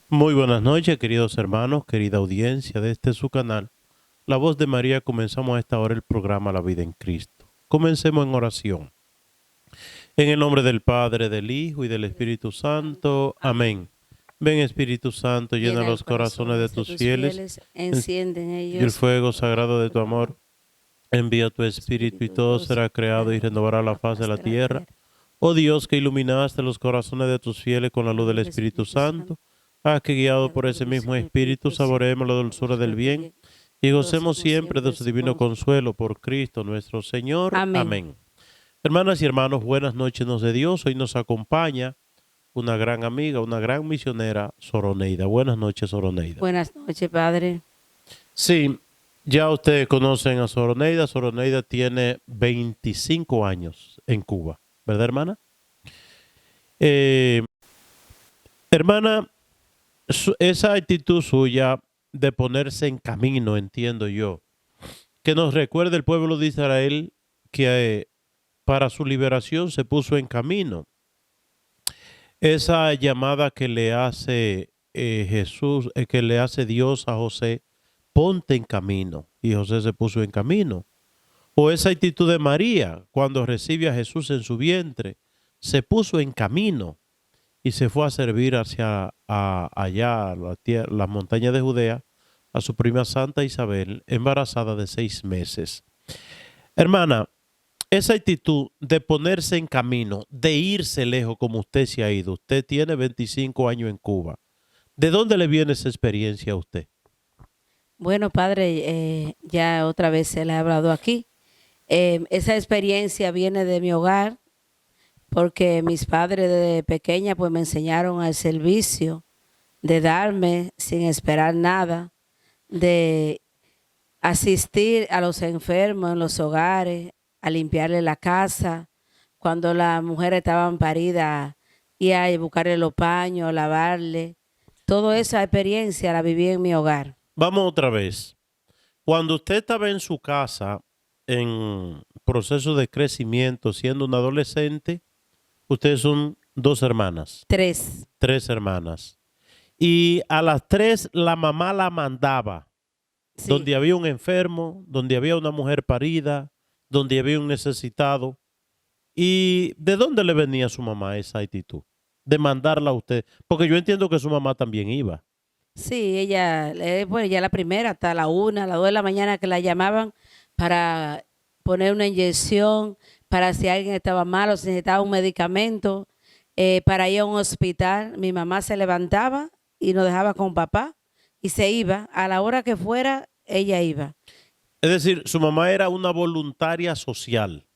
Muy buenas noches, queridos hermanos, querida audiencia de este su canal. La voz de María, comenzamos a esta hora el programa La Vida en Cristo. Comencemos en oración. En el nombre del Padre, del Hijo y del Espíritu Santo. Amén. Amén. Ven, Espíritu Santo, llena Llena los los corazones de corazones de tus tus fieles fieles, en- enciende en y el ellos fuego sagrado de tu tu amor. amor. Envía tu Espíritu y Espíritu, y todo todo será será creado y creado y renovará la la faz de faz la de la tierra. tierra. Oh Dios, que iluminaste los corazones de tus fieles con la La luz luz del del Espíritu Espíritu Santo, Santo, haz que guiado guiado por por ese el mismo mismo Espíritu Espíritu Santo, saboremos la la dulzura del dulzura del bien bien, y y gocemos gocemos siempre siempre de de su su divino consuelo. consuelo por Cristo nuestro Señor. Amén. Amén. Hermanas y hermanos, buenas noches nos de Dios. Hoy nos acompaña una gran amiga, una gran misionera, Soroneida. Buenas noches, Soroneida. Buenas noches, Padre. Sí, ya ustedes conocen a Soroneida. Soroneida tiene 25 años en Cuba, ¿verdad, hermana? Eh, hermana, esa actitud suya de ponerse en camino, entiendo yo, que nos recuerda el pueblo de Israel que para su liberación se puso en camino. Esa llamada que le hace Jesús, que le hace Dios a José, ponte en camino. Y José se puso en camino. O esa actitud de María, cuando recibe a Jesús en su vientre, se puso en camino y se fue a servir hacia allá, a las montañas de Judea, a su prima Santa Isabel, embarazada de 6 meses. Hermana, esa actitud de ponerse en camino, de irse lejos como usted se ha ido, usted tiene 25 años en Cuba. ¿De dónde le viene esa experiencia a usted? Bueno, Padre, ya otra vez se le ha hablado aquí. Esa experiencia viene de mi hogar porque mis padres desde pequeña pues me enseñaron al servicio, de darme sin esperar nada, de asistir a los enfermos en los hogares, a limpiarle la casa, cuando las mujeres estaban paridas, ir a buscarle los paños, lavarle. Toda esa experiencia la viví en mi hogar. Vamos otra vez. Cuando usted estaba en su casa, en proceso de crecimiento, siendo un adolescente, ustedes son dos hermanas, 3. tres hermanas. Y a las tres la mamá la mandaba, Sí. donde había un enfermo, donde había una mujer parida, donde había un necesitado. ¿Y de dónde le venía a su mamá esa actitud? De mandarla a usted. Porque yo entiendo que su mamá también iba. Sí, ella, bueno, ya la primera, hasta la 1, a las 2 de la mañana que la llamaban para poner una inyección, para si alguien estaba mal o si necesitaba un medicamento, para ir a un hospital. Mi mamá se levantaba y nos dejaba con papá y se iba. A la hora que fuera, ella iba. Es decir, su mamá era una voluntaria social,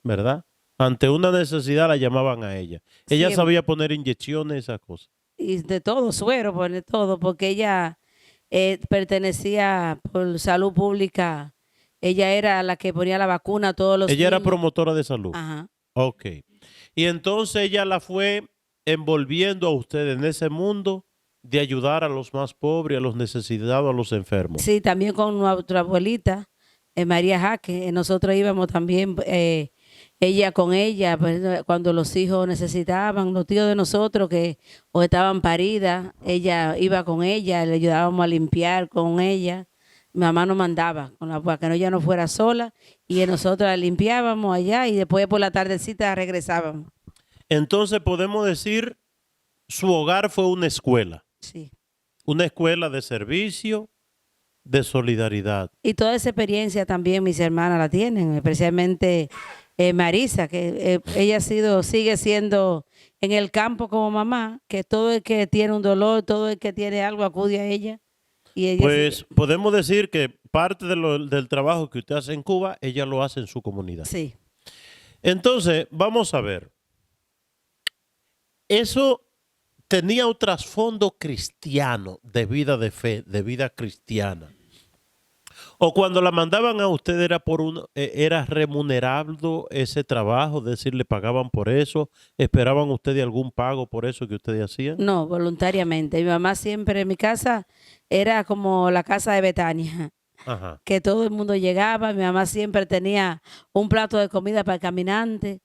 ¿verdad? Ante una necesidad la llamaban a ella. Ella Sí, sabía poner inyecciones, esas cosas. y de todo, suero, pues de todo, porque ella pertenecía por salud pública. Ella era la que ponía la vacuna a todos los Ella era niños. promotora de salud. Ajá. Ok. Y entonces ella la fue envolviendo a usted en ese mundo de ayudar a los más pobres, a los necesitados, a los enfermos. Sí, también con nuestra abuelita, María Jaque. Nosotros íbamos también, ella con ella, pues, cuando los hijos necesitaban, los tíos de nosotros que o estaban paridas, ella iba con ella, le ayudábamos a limpiar con ella. Mi mamá nos mandaba para que ella no fuera sola y nosotros la limpiábamos allá y después por la tardecita regresábamos. Entonces podemos decir, su hogar fue Sí. una escuela de servicio, de solidaridad. Y toda esa experiencia también mis hermanas la tienen, especialmente Marisa, que ella sigue siendo en el campo como mamá, que todo el que tiene un dolor, todo el que tiene algo acude a ella. Y ella sigue. Pues podemos decir que parte del trabajo que usted hace en Cuba, ella lo hace en su comunidad. Sí, Entonces, vamos a ver. Eso tenía un trasfondo cristiano, de vida de fe, de vida cristiana. O cuando la mandaban a usted era remunerado ese trabajo, es decir, le pagaban por eso, esperaban ustedes algún pago por eso que ustedes hacían. no, voluntariamente. Mi mamá siempre en mi casa era como la casa de Betania, Ajá. que todo el mundo llegaba. Mi mamá siempre tenía un plato de comida para el caminante.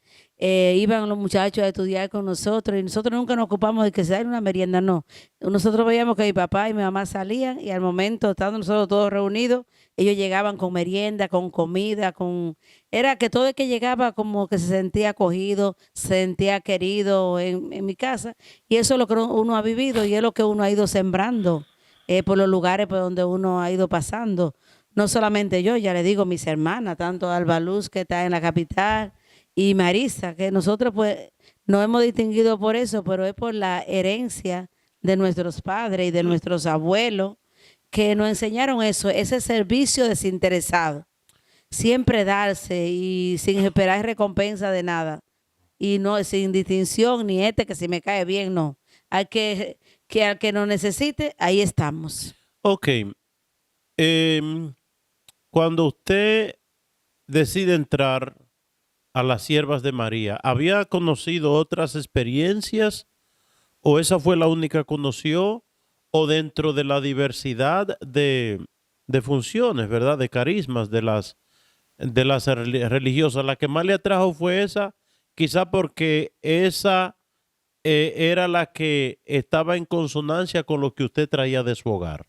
iban los muchachos a estudiar con nosotros y nosotros nunca nos ocupamos de que se haga una merienda, no. Nosotros veíamos que mi papá y mi mamá salían y al momento, estando nosotros todos reunidos, ellos llegaban con merienda, con comida, con... Era que todo el que llegaba como que se sentía acogido, se sentía querido en mi casa y eso es lo que uno ha vivido y es lo que uno ha ido sembrando por los lugares por donde uno ha ido pasando. No solamente yo, ya le digo, mis hermanas, tanto Alba Luz que está en la capital y Marisa, que nosotros pues nos hemos distinguido por eso, pero es por la herencia de nuestros padres y de nuestros abuelos que nos enseñaron eso, ese servicio desinteresado, siempre darse y sin esperar recompensa de nada y no sin distinción ni que si me cae bien, no. Hay que al que nos necesite, ahí estamos. Ok. Cuando usted decide entrar a las siervas de María, ¿había conocido otras experiencias o esa fue la única que conoció o dentro de la diversidad de funciones, ¿verdad? De carismas de las religiosas, la que más le atrajo fue esa, quizá porque esa era la que estaba en consonancia con lo que usted traía de su hogar?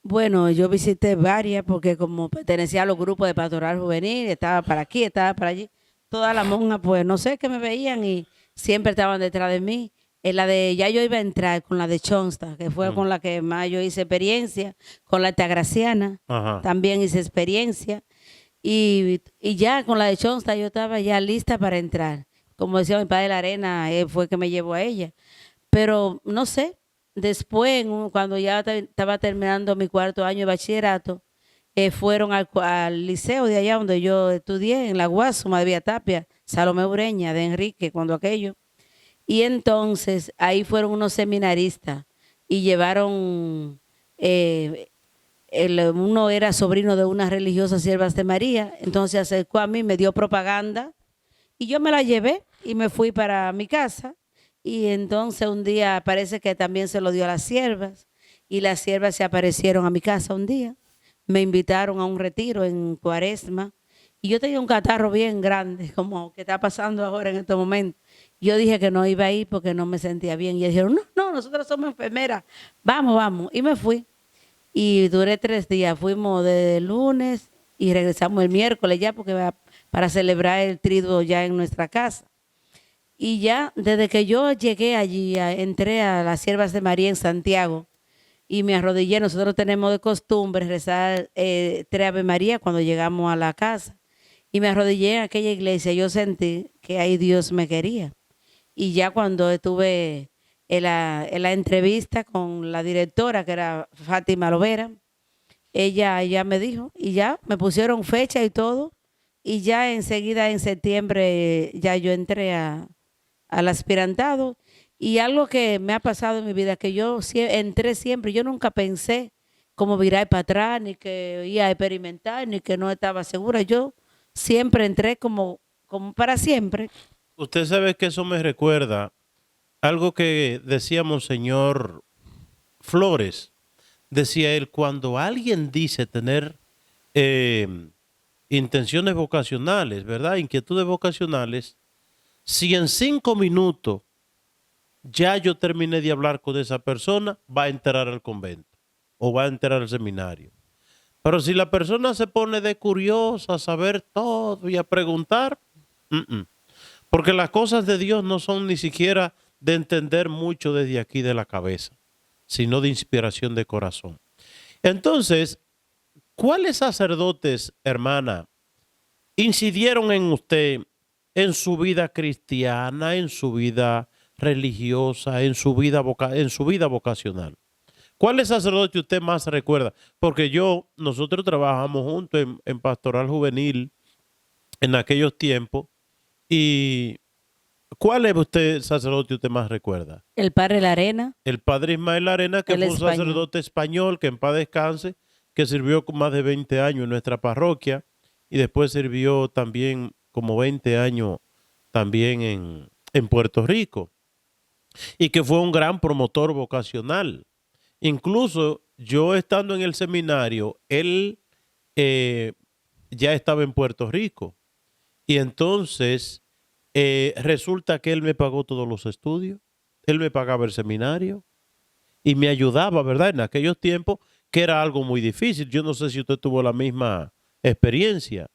Bueno, yo visité varias porque como pertenecía a los grupos de pastoral juvenil, estaba para aquí, estaba para allí. Todas las monjas, pues no sé qué me veían y siempre estaban detrás de mí. En la de, ya yo iba a entrar con la de Chonsta, que fue con la que más yo hice experiencia, con la Altagraciana, Ajá. también hice experiencia. Y ya con la de Chonsta yo estaba ya lista para entrar. Como decía mi padre de la Arena, él fue que me llevó a ella. Pero no sé, después, cuando ya estaba terminando mi cuarto año de bachillerato, fueron al liceo de allá donde yo estudié, en la Guasuma de Vía Tapia, Salomé Ureña, de Enrique, cuando aquello. Y entonces ahí fueron unos seminaristas y llevaron, uno era sobrino de unas religiosas siervas de María, entonces se acercó a mí, me dio propaganda y yo me la llevé y me fui para mi casa. Y entonces un día parece que también se lo dio a las siervas y las siervas se aparecieron a mi casa un día. Me invitaron a un retiro en Cuaresma y yo tenía un catarro bien grande, como que está pasando ahora en este momento. Yo dije que no iba a ir porque no me sentía bien. Y ellos dijeron, no, no, nosotros somos enfermeras, vamos, vamos. Y me fui. Y duré 3 días, fuimos de lunes y regresamos el miércoles ya porque para celebrar el triduo ya en nuestra casa. Y ya desde que yo llegué allí, entré a las Siervas de María en Santiago y me arrodillé. Nosotros tenemos de costumbre rezar 3 Ave María cuando llegamos a la casa. Y me arrodillé en aquella iglesia. Yo sentí que ahí Dios me quería. Y ya cuando estuve en la entrevista con la directora, que era Fátima Lovera, ella me dijo, y ya me pusieron fecha y todo. Y ya enseguida en septiembre ya yo entré al aspirantado y algo que me ha pasado en mi vida, que yo entré siempre, yo nunca pensé cómo virar para atrás, ni que iba a experimentar, ni que no estaba segura. Yo siempre entré como para siempre. Usted sabe que eso me recuerda algo que decía Monseñor Flores. Decía él, cuando alguien dice tener eh, intenciones vocacionales, ¿verdad? Inquietudes vocacionales, si en 5 minutos ya yo terminé de hablar con esa persona, va a entrar al convento o va a entrar al seminario. Pero si la persona se pone de curiosa a saber todo y a preguntar, porque las cosas de Dios no son ni siquiera de entender mucho desde aquí de la cabeza, sino de inspiración de corazón. Entonces, ¿cuáles sacerdotes, hermana, incidieron en usted, en su vida cristiana, en su vida religiosa, en su vida vocacional? ¿Cuál es sacerdote usted más recuerda? Porque nosotros trabajamos juntos en pastoral juvenil en aquellos tiempos. ¿Y cuál es usted sacerdote usted más recuerda? El padre La Arena, El padre Ismael Arena, que el fue un español. sacerdote español, que en paz descanse, que sirvió con más de 20 años en nuestra parroquia y después sirvió también como 20 años también en Puerto Rico y que fue un gran promotor vocacional. Incluso yo estando en el seminario, él ya estaba en Puerto Rico y entonces Resulta que él me pagó todos los estudios, él me pagaba el seminario y me ayudaba, ¿verdad? En aquellos tiempos que era algo muy difícil. Yo no sé si usted tuvo la misma experiencia.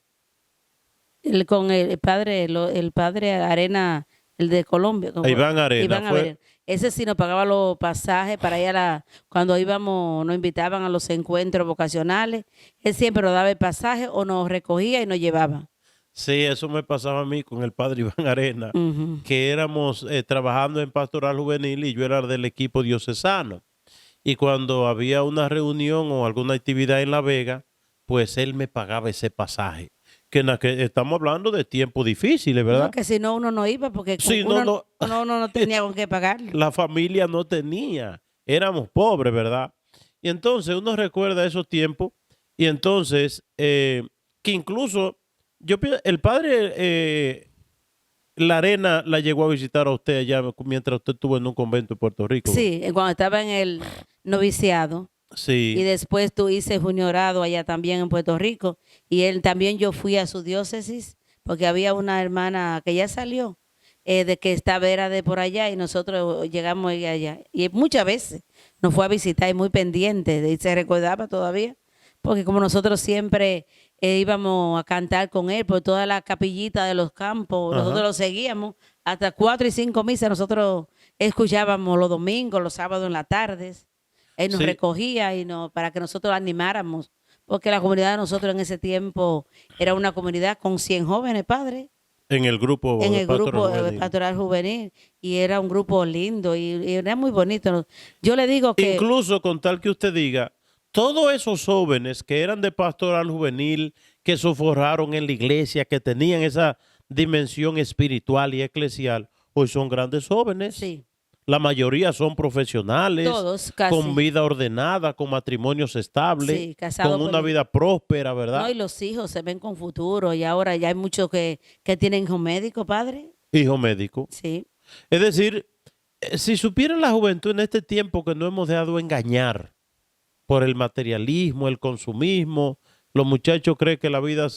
Con el padre Arena, el de Colombia, A Iván Arena Iván fue, Averell. Ese sí nos pagaba los pasajes para ir cuando íbamos, nos invitaban a los encuentros vocacionales. Él siempre nos daba el pasaje o nos recogía y nos llevaba. sí, eso me pasaba a mí con el padre Iván Arena, Ujú. que éramos trabajando en pastoral juvenil y yo era del equipo diocesano. Y cuando había una reunión o alguna actividad en La Vega, pues él me pagaba ese pasaje. Estamos hablando de tiempos difíciles, No, ¿verdad? que si no uno no iba porque Sí, no, no, uno no tenía con qué pagarlo. la familia no tenía, éramos pobres, ¿verdad? Y entonces uno recuerda esos tiempos y entonces que incluso el padre La Arena la llegó a visitar a usted allá mientras usted estuvo en un convento en Puerto Rico, ¿verdad? Sí, cuando estaba en el noviciado. Y Sí, después tú hice juniorado allá también en Puerto Rico. Y él también yo fui a su diócesis porque había una hermana que ya salió de que estaba era de por allá y nosotros llegamos allá. Y muchas veces nos fue a visitar y muy pendiente y se recordaba todavía. Porque como nosotros siempre íbamos a cantar con él por toda la capillita de los campos, nosotros ajá, lo seguíamos hasta 4 y 5 misas, nosotros escuchábamos los domingos, los sábados en las tardes. Él nos sí, recogía para que nosotros animáramos, porque la comunidad de nosotros en ese tiempo era una comunidad con 100 jóvenes, padre, en el grupo en de el Pastoral grupo Juvenil. pastoral juvenil, y era un grupo lindo y era muy bonito. Yo le digo que Incluso con tal que usted diga, todos esos jóvenes que eran de Pastoral Juvenil, que se forjaron en la iglesia, que tenían esa dimensión espiritual y eclesial, hoy son grandes jóvenes. sí, La mayoría son profesionales, todos con casi, vida ordenada, con matrimonios estables, sí, casados con por una la vida próspera, No, ¿verdad? y los hijos se ven con futuro y ahora ya hay muchos que tienen hijos médicos, padre. Hijo médico. Sí, Es decir, si supiera la juventud en este tiempo que no hemos dejado engañar por el materialismo, el consumismo, los muchachos creen que la vida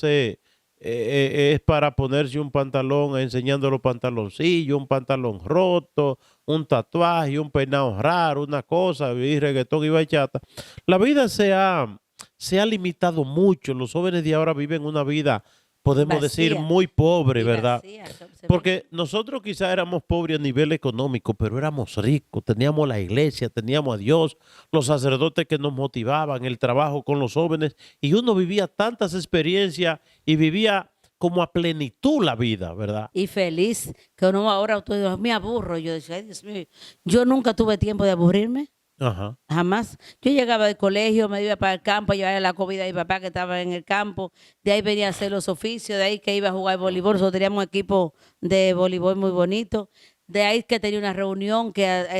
es para ponerse un pantalón, enseñando los pantaloncillos, un pantalón roto, un tatuaje, un peinado raro, una cosa, y reggaetón y bachata. La vida se ha limitado mucho. Los jóvenes de ahora viven una vida, podemos decir, vacía muy pobre, y ¿verdad? vacía, se ve. Porque nosotros quizás éramos pobres a nivel económico, pero éramos ricos, teníamos la iglesia, teníamos a Dios, los sacerdotes que nos motivaban, el trabajo con los jóvenes, y uno vivía tantas experiencias y vivía como a plenitud la vida, ¿verdad? Y feliz, que uno ahora tú dices, me aburro. Yo decía, ay, Dios mío, yo nunca tuve tiempo de aburrirme, Ajá. jamás. Yo llegaba del colegio, me iba para el campo, a llevar la comida a mi papá que estaba en el campo, de ahí venía a hacer los oficios, de ahí que iba a jugar voleibol, nosotros teníamos un equipo de voleibol muy bonito, de ahí que tenía una reunión,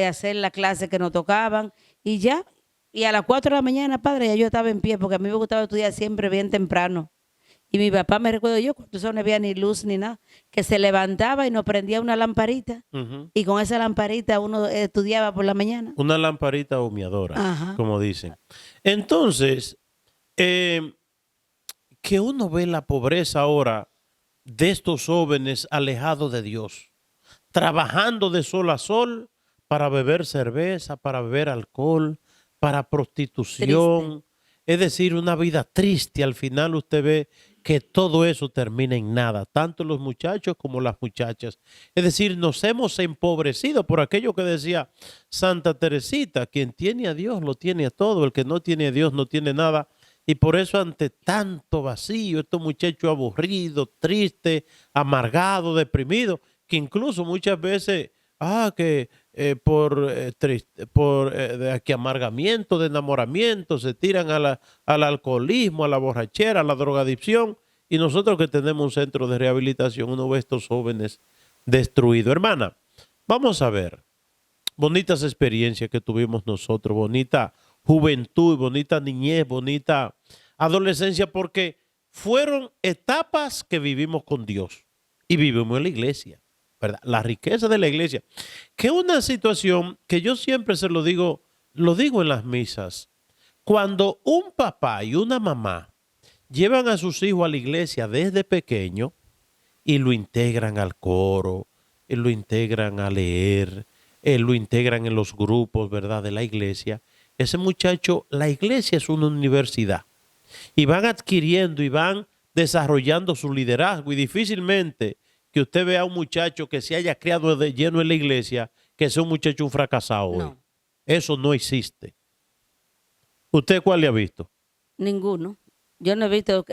hacer la clase que nos tocaban, y ya, y a las 4 de la mañana, padre, ya yo estaba en pie, porque a mí me gustaba estudiar siempre bien temprano. Y mi papá me recuerdo yo, cuando eso no había ni luz ni nada, que se levantaba y nos prendía una lamparita Ujú. y con esa lamparita uno estudiaba por la mañana. Una lamparita humeadora, Ajá. como dicen. Entonces, eh, que uno ve la pobreza ahora de estos jóvenes alejados de Dios, trabajando de sol a sol para beber cerveza, para beber alcohol, para Triste. prostitución. Es decir, una vida triste. Al final usted ve que todo eso termina en nada, tanto los muchachos como las muchachas. Es decir, nos hemos empobrecido por aquello que decía Santa Teresita, quien tiene a Dios lo tiene a todo, el que no tiene a Dios no tiene nada. Y por eso ante tanto vacío, estos muchachos aburridos, tristes, amargados, deprimidos, que incluso muchas veces, que de que amargamiento, de enamoramiento, se tiran al alcoholismo, a la borrachera, a la drogadicción, y nosotros que tenemos un centro de rehabilitación, uno ve a estos jóvenes destruidos. Hermana, vamos a ver, bonitas experiencias que tuvimos nosotros, bonita juventud, bonita niñez, bonita adolescencia, porque fueron etapas que vivimos con Dios y vivimos en la iglesia, ¿verdad? La riqueza de la iglesia, que es una situación que yo siempre se lo digo en las misas. Cuando un papá y una mamá llevan a sus hijos a la iglesia desde pequeño, y lo integran al coro, lo integran a leer, lo integran en los grupos, ¿verdad?, de la iglesia. Ese muchacho, la iglesia es una universidad y van adquiriendo y van desarrollando su liderazgo y difícilmente que usted vea a un muchacho que se haya criado de lleno en la iglesia, que sea un muchacho un fracasado hoy. No, Eso no existe. ¿Usted cuál le ha visto? ninguno. Yo no he visto,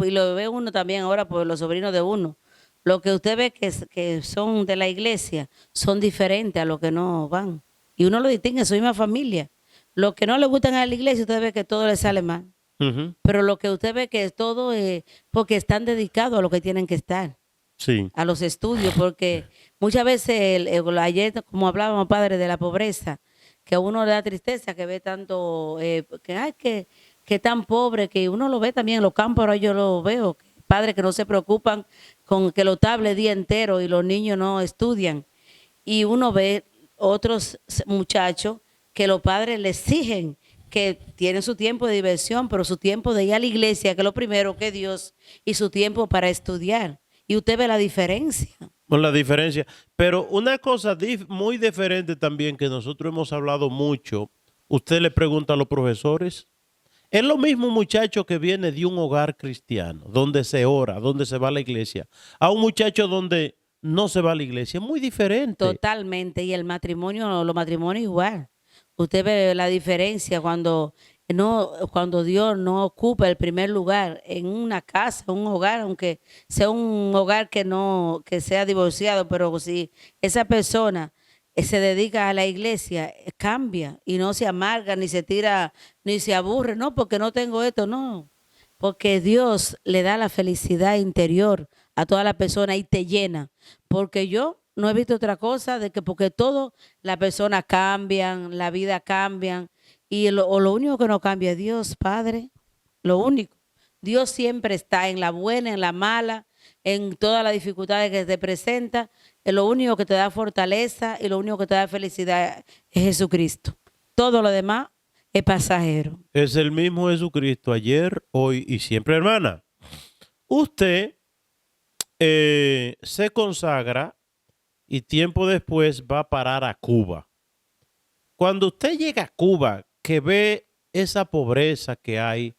y lo ve uno también ahora por los sobrinos de uno. Lo que usted ve que son de la iglesia son diferentes a los que no van. Y uno lo distingue en su misma familia. Los que no le gustan a la iglesia, usted ve que todo le sale mal. Ujú. Pero lo que usted ve que es todo porque están dedicados a lo que tienen que estar, Sí. a los estudios, porque muchas veces, ayer, como hablábamos, padre, de la pobreza, que a uno le da tristeza que ve tanto, que tan pobre, que uno lo ve también en los campos, ahora yo lo veo, padres que no se preocupan con que los tablets el día entero y los niños no estudian. Y uno ve otros muchachos que los padres le exigen que tienen su tiempo de diversión, pero su tiempo de ir a la iglesia, que es lo primero que Dios, y su tiempo para estudiar. Y usted ve la diferencia. Con la diferencia. Pero una cosa muy diferente también que nosotros hemos hablado mucho, usted le pregunta a los profesores, es lo mismo un muchacho que viene de un hogar cristiano, donde se ora, donde se va a la iglesia, a un muchacho donde no se va a la iglesia. Es muy diferente. Totalmente. Y el matrimonio, los matrimonios igual. Usted ve la diferencia cuando Dios no ocupa el primer lugar en una casa, un hogar, aunque sea un hogar que sea divorciado, pero si esa persona se dedica a la iglesia, cambia y no se amarga, ni se tira, ni se aburre, no, porque no tengo esto, no. Porque Dios le da la felicidad interior a toda la persona y te llena. Porque yo no he visto otra cosa de que porque todo las personas cambian, la vida cambian y lo único que no cambia es Dios, Padre. Lo único. Dios siempre está en la buena, en la mala, en todas las dificultades que te presenta. Lo único que te da fortaleza y lo único que te da felicidad es Jesucristo. Todo lo demás es pasajero. Es el mismo Jesucristo ayer, hoy y siempre, hermana. Usted se consagra y tiempo después va a parar a Cuba. Cuando usted llega a Cuba, que ve esa pobreza que hay,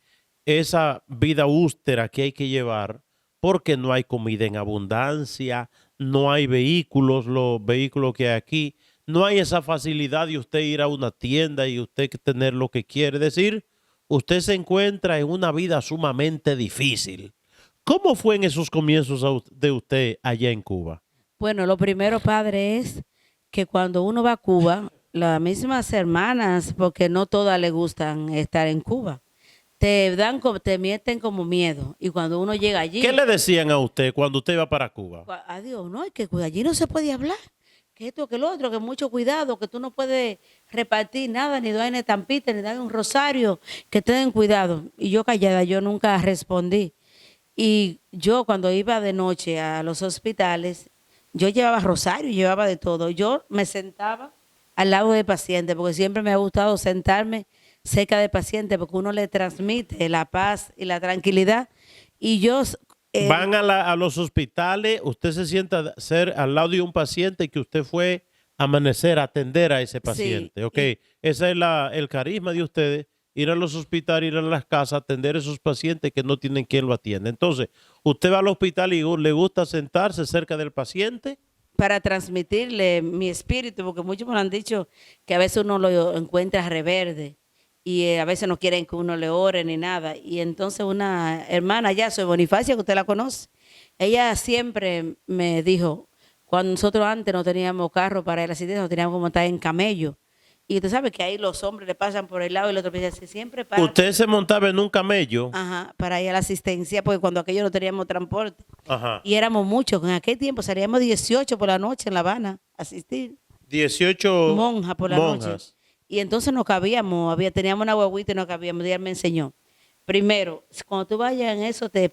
esa vida austera que hay que llevar, porque no hay comida en abundancia, no hay vehículos, los vehículos que hay aquí, no hay esa facilidad de usted ir a una tienda y usted tener lo que quiere. Es decir, usted se encuentra en una vida sumamente difícil. ¿Cómo fue en esos comienzos de usted allá en Cuba? Bueno, lo primero, padre, es que cuando uno va a Cuba, las mismas hermanas, porque no todas les gustan estar en Cuba, te meten como miedo. Y cuando uno llega allí, ¿Qué le decían a usted cuando usted iba para Cuba? adiós, no, es que allí no se puede hablar, que esto, que lo otro, que mucho cuidado, que tú no puedes repartir nada, ni dar en estampita, ni dar un rosario, que tengan cuidado. Y yo callada, yo nunca respondí. Y yo cuando iba de noche a los hospitales, yo llevaba rosario, llevaba de todo. Yo me sentaba al lado del paciente, porque siempre me ha gustado sentarme cerca del paciente, porque uno le transmite la paz y la tranquilidad. Y yo... Van a los hospitales, usted se sienta a ser al lado de un paciente que usted fue a amanecer, a atender a ese paciente. Sí, Ok, ese es el carisma de ustedes, ir a los hospitales, ir a las casas, atender a esos pacientes que no tienen quien lo atienda. Entonces, usted va al hospital y le gusta sentarse cerca del paciente. para transmitirle mi espíritu, porque muchos me lo han dicho que a veces uno lo encuentra reverde y a veces no quieren que uno le ore ni nada. Y entonces una hermana ya, soy Bonifacia, que usted la conoce, ella siempre me dijo, cuando nosotros antes no teníamos carro para ir a la asistencia, nos teníamos que montar en camello. Y usted sabe que ahí los hombres le pasan por el lado y el otro dice, siempre para... Usted se montaba en un camello. Ajá, para ir a la asistencia, porque cuando aquello no teníamos transporte. Ajá. Y éramos muchos, en aquel tiempo salíamos 18 por la noche en La Habana a asistir. 18 Monjas por la noche. Y entonces no cabíamos, teníamos una guaguita y no cabíamos. Y él me enseñó. Primero, cuando tú vayas en eso, te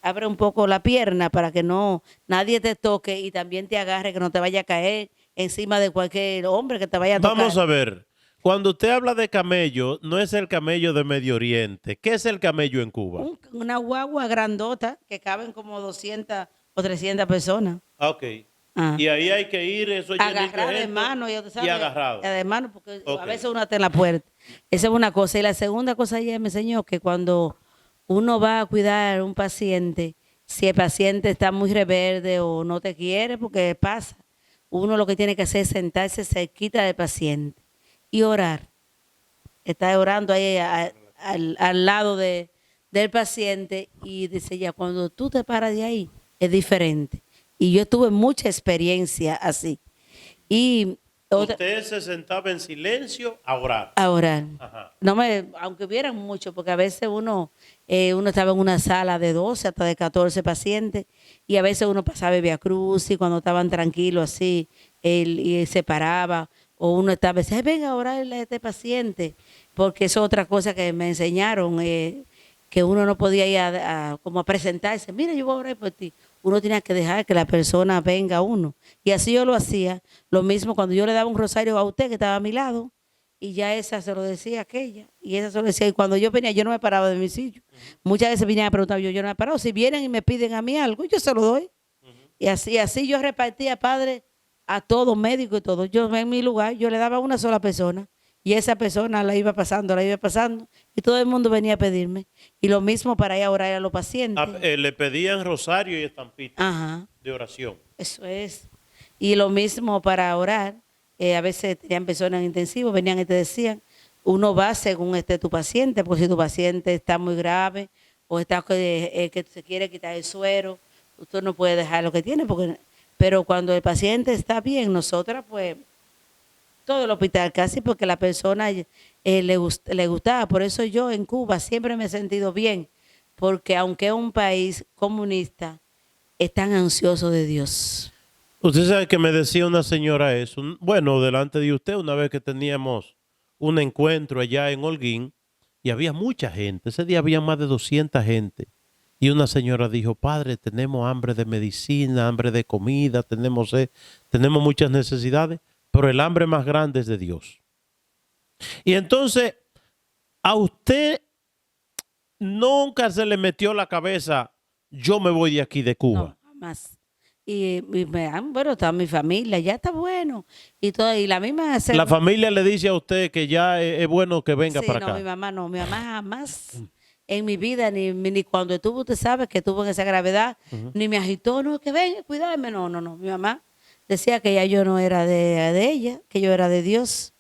abre un poco la pierna para que nadie te toque y también te agarre, que no te vaya a caer encima de cualquier hombre que te vaya a tocar. Vamos a ver, Cuando usted habla de camello, no es el camello de Medio Oriente. ¿Qué es el camello en Cuba? Una guagua grandota que caben como 200 o 300 personas. Ok. Ah. Y ahí hay que ir, eso llenito Agarrar de gente, mano, ya tú sabes, y agarrado. de mano, porque Ok. a veces uno está en la puerta. Esa es una cosa. Y la segunda cosa, ella me enseñó que cuando uno va a cuidar a un paciente, si el paciente está muy rebelde o no te quiere, porque pasa, uno lo que tiene que hacer es sentarse cerquita del paciente y orar. Está orando ahí al lado del paciente y dice ya, cuando tú te paras de ahí, es diferente. Y yo tuve mucha experiencia así. Y otra, Usted se sentaba en silencio a orar. a orar. Ajá. No me, aunque hubieran mucho, porque a veces uno estaba en una sala de 12 hasta de 14 pacientes y a veces uno pasaba Via Cruz y cuando estaban tranquilos así, y se paraba o uno estaba, decía, venga a orarle a este paciente, porque eso es otra cosa que me enseñaron, que uno no podía ir como a presentarse, mira, yo voy a orar por ti. Uno tenía que dejar que la persona venga a uno. Y así yo lo hacía. Lo mismo cuando yo le daba un rosario a usted que estaba a mi lado, y ya esa se lo decía a aquella, y esa se lo decía. Y cuando yo venía, yo no me paraba de mi sitio. Muchas veces venían a preguntar, yo no me parado. Si vienen y me piden a mí algo, yo se lo doy. Y así yo repartía, padre, a todo médico y todo. Yo en mi lugar, yo le daba a una sola persona. Y esa persona la iba pasando, y todo el mundo venía a pedirme. Y lo mismo para ir a orar a los pacientes. Le pedían rosario y estampita Ajá, de oración. eso es. Y lo mismo para orar. A veces tenían personas en intensivo, venían y te decían, uno va según esté tu paciente, porque si tu paciente está muy grave o está que se quiere quitar el suero, usted no puede dejar lo que tiene, pero cuando el paciente está bien, nosotras pues todo el hospital casi porque la persona le gustaba. Por eso yo en Cuba siempre me he sentido bien, porque aunque es un país comunista, están ansiosos de Dios. Usted sabe que me decía una señora eso, bueno, delante de usted, una vez que teníamos un encuentro allá en Holguín, y había mucha gente, ese día había más de 200 gente, y una señora dijo, padre, tenemos hambre de medicina, hambre de comida, tenemos muchas necesidades, pero el hambre más grande es de Dios. Y entonces, a usted nunca se le metió la cabeza, yo me voy de aquí de Cuba. No, jamás. Bueno, toda mi familia, ya está bueno. Y todo, y la misma... La familia le dice a usted que ya es bueno que venga Sí, para no, acá. mi mamá jamás en mi vida, ni cuando estuvo, usted sabe que estuvo en esa gravedad, ni me agitó, no, que venga, cuidarme, no. Mi mamá decía que ya yo no era de ella, que yo era de Dios.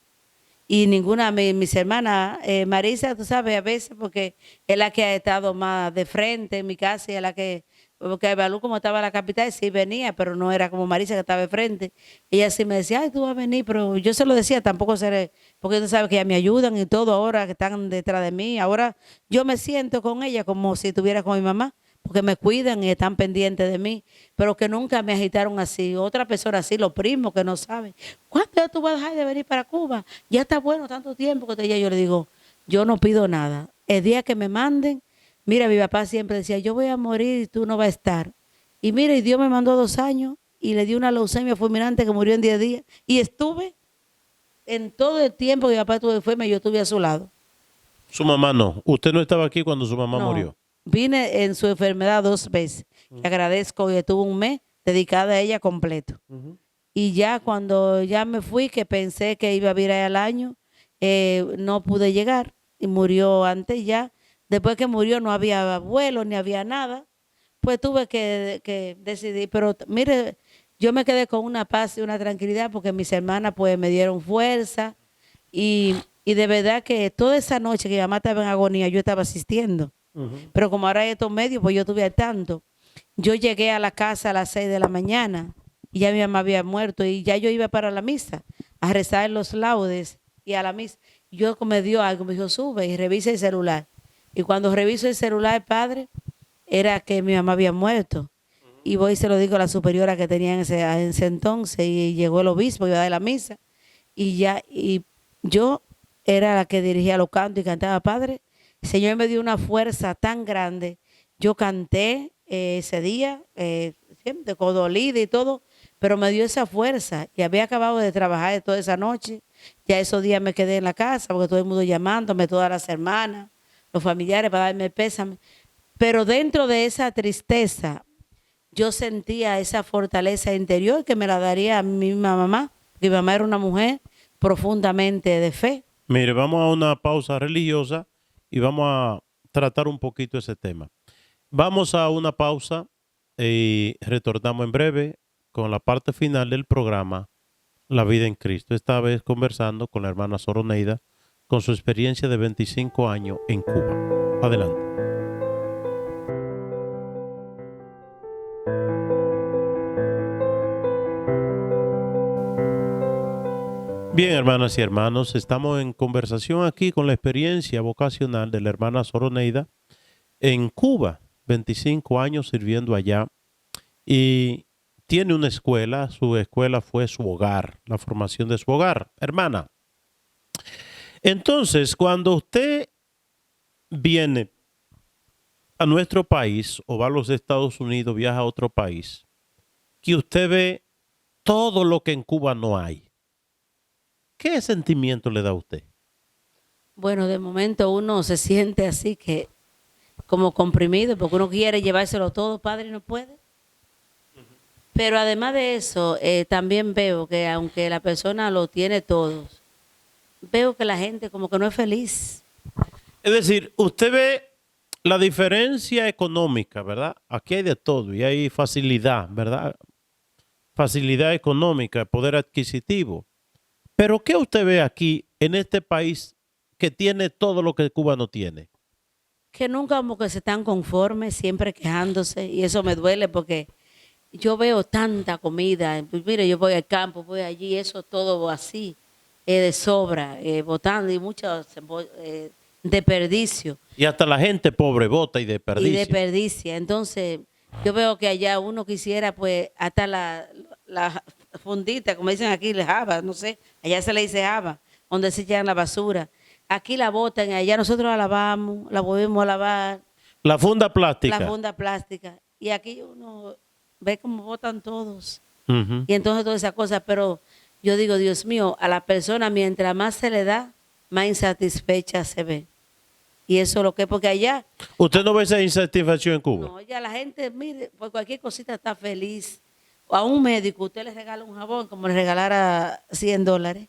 Y ninguna de mis hermanas, Marisa, tú sabes, a veces, porque es la que ha estado más de frente en mi casa y es la que, porque Balú como estaba en la capital, sí venía, pero no era como Marisa que estaba de frente. Ella sí me decía, ay, tú vas a venir, pero yo se lo decía, tampoco seré, porque tú sabes que ya me ayudan y todo ahora que están detrás de mí. Ahora yo me siento con ella como si estuviera con mi mamá, porque me cuidan y están pendientes de mí, pero que nunca me agitaron así. Otra persona así, los primos que no saben. ¿Cuándo tú vas a dejar de venir para Cuba? Ya está bueno tanto tiempo que yo le digo, yo no pido nada. El día que me manden, mira, mi papá siempre decía, yo voy a morir y tú no vas a estar. Y mira, y Dios me mandó 2 años y le dio una leucemia fulminante que murió en 10 días. Y estuve en todo el tiempo que mi papá estuvo enfermo, yo estuve a su lado. Su mamá no. Usted no estaba aquí cuando su mamá No, murió. vine en su enfermedad 2 veces. Le agradezco que tuvo un mes dedicada a ella completo. Y ya cuando ya me fui, que pensé que iba a vivir ahí al año, no pude llegar y murió antes ya. Después que murió no había vuelo ni había nada. Pues tuve que decidir. Pero mire, yo me quedé con una paz y una tranquilidad porque mis hermanas pues me dieron fuerza. Y de verdad que toda esa noche que mi mamá estaba en agonía, yo estaba asistiendo. Pero como ahora hay estos medios, pues yo estuve al tanto. Yo llegué a la casa a las 6 de la mañana y ya mi mamá había muerto y ya yo iba para la misa a rezar los laudes y a la misa. Yo me dio algo, me dijo, sube y revisa el celular. Y cuando reviso el celular, padre, era que mi mamá había muerto. Y voy y se lo digo a la superiora que tenía en ese entonces y llegó el obispo, iba a dar la misa. Y yo era la que dirigía los cantos y cantaba, padre. El Señor me dio una fuerza tan grande. Yo canté ese día, siempre, con dolida y todo, pero me dio esa fuerza y había acabado de trabajar toda esa noche. Ya esos días me quedé en la casa porque todo el mundo llamándome, todas las hermanas, los familiares para darme pésame. Pero dentro de esa tristeza, yo sentía esa fortaleza interior que me la daría mi misma mamá. Mi mamá era una mujer profundamente de fe. Mire, vamos a una pausa religiosa y vamos a tratar un poquito ese tema. Vamos a una pausa y retornamos en breve con la parte final del programa La Vida en Cristo. Esta vez conversando con la hermana Soroneida con su experiencia de 25 años en Cuba. Adelante. Bien, hermanas y hermanos, estamos en conversación aquí con la experiencia vocacional de la hermana Soroneida en Cuba, 25 años sirviendo allá y tiene una escuela, su escuela fue su hogar, la formación de su hogar. Hermana, entonces cuando usted viene a nuestro país o va a los Estados Unidos, viaja a otro país, que usted ve todo lo que en Cuba no hay, ¿qué sentimiento le da a usted? Bueno, de momento uno se siente así que como comprimido porque uno quiere llevárselo todo, padre, y no puede. Pero además de eso, también veo que aunque la persona lo tiene todo, veo que la gente como que no es feliz. Es decir, usted ve la diferencia económica, ¿verdad? Aquí hay de todo y hay facilidad, ¿verdad? Facilidad económica, poder adquisitivo. Pero ¿qué usted ve aquí en este país que tiene todo lo que Cuba no tiene? Que nunca como que se están conformes, siempre quejándose, y eso me duele porque yo veo tanta comida. Pues mire, yo voy al campo, voy allí, eso todo así, de sobra, botando y mucho desperdicio. Y hasta la gente pobre vota y Y desperdicia. desperdicia. Entonces, yo veo que allá uno quisiera, pues, hasta la fundita, como dicen aquí, la java, no sé, allá se le dice java, donde se echan la basura. Aquí la botan, allá nosotros la lavamos, la volvemos a lavar, La funda plástica. la funda plástica. Y aquí uno ve cómo botan todos. Ujú. Y entonces todas esas cosas, pero yo digo, Dios mío, a la persona mientras más se le da, más insatisfecha se ve. Y eso es lo que es, porque allá, ¿Usted no ve esa insatisfacción en Cuba? no, ya la gente, mire, por cualquier cosita está feliz. O a un médico usted le regala un jabón como le regalara $100.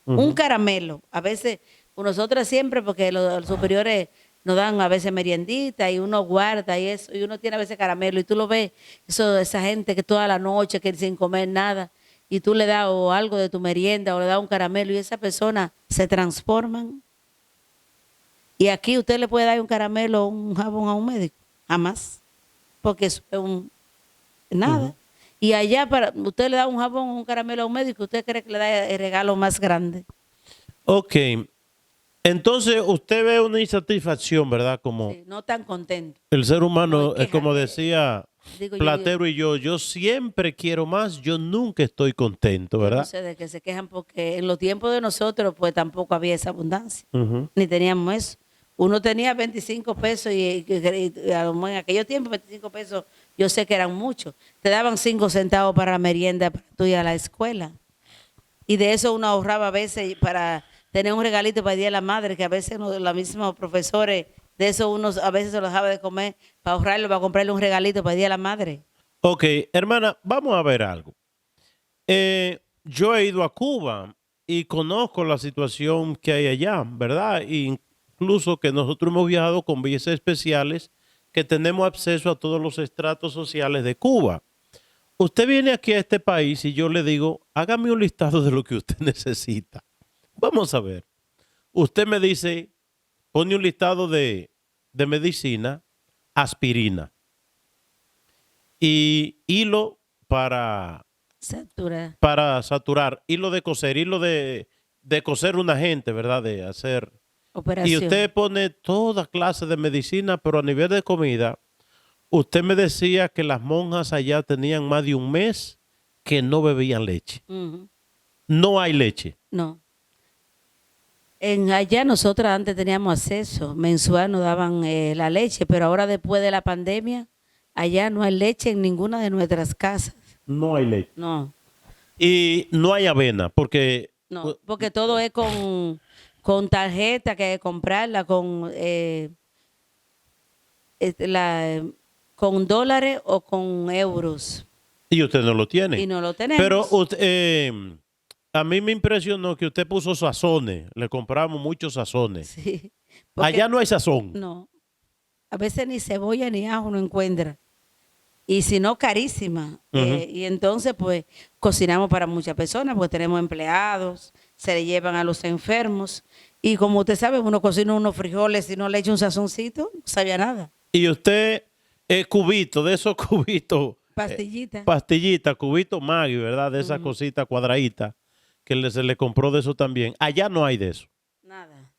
Ujú. Un caramelo. A veces, nosotros siempre, porque los superiores nos dan a veces meriendita y uno guarda y eso, y uno tiene a veces caramelo y tú lo ves, esa gente que toda la noche que sin comer nada y tú le das o algo de tu merienda o le das un caramelo y esa persona se transforman. Y aquí usted le puede dar un caramelo o un jabón a un médico, jamás, porque eso es nada. Ujú. Y allá para usted le da un jabón o un caramelo a un médico, usted cree que le da el regalo más grande. Ok. Entonces usted ve una insatisfacción, ¿verdad? Como Sí, no tan contento. el ser humano, Muy como queja- decía Digo Platero y yo siempre quiero más, yo nunca estoy contento, yo no ¿verdad? sé de qué se quejan porque en los tiempos de nosotros pues tampoco había esa abundancia, Ujú. ni teníamos eso. Uno tenía 25 pesos y a lo mejor en aquellos tiempos 25 pesos yo sé que eran muchos. Te daban 5 centavos para la merienda para tú ir a la escuela. Y de eso uno ahorraba a veces para tener un regalito para el Día de la Madre, que a veces los mismos profesores, de eso uno a veces se lo dejaba de comer para ahorrarlo, para comprarle un regalito para el Día de la Madre. Ok, hermana, vamos a ver algo. Yo he ido a Cuba y conozco la situación que hay allá, ¿verdad? Incluso que nosotros hemos viajado con visas especiales que tenemos acceso a todos los estratos sociales de Cuba. Usted viene aquí a este país y yo le digo, hágame un listado de lo que usted necesita. Vamos a ver. Usted me dice, pone un listado de medicina, aspirina y hilo Satura, para saturar, hilo de coser una gente, ¿verdad? De hacer. Y operación. usted pone toda clase de medicina, pero a nivel de comida, usted me decía que las monjas allá tenían más de un mes que no bebían leche. Ujú. No hay leche. No. En allá nosotras antes teníamos acceso mensual, nos daban la leche, pero ahora después de la pandemia, allá no hay leche en ninguna de nuestras casas. No hay leche. No. Y no hay avena, porque No, porque todo es con tarjeta, que hay que comprarla, este, la, con dólares o con euros. Y usted no lo Y tiene. no lo Pero tenemos. a mí me impresionó que usted puso sazones. Le compramos muchos sazones. Sí, Allá porque no hay sazón. no, a veces ni cebolla ni ajo no encuentra. Y si no, carísima. Ujú. Y entonces, pues, cocinamos para muchas personas, porque tenemos empleados, se le llevan a los enfermos. Y como usted sabe, uno cocina unos frijoles y no le echa un sazoncito, no sabía nada. Y usted, cubito, de esos cubitos, Pastillita. pastillita, cubito Maggi, ¿verdad? De esas Ujú. cositas cuadraditas, que se le compró de eso también. Allá no hay de eso. Nada.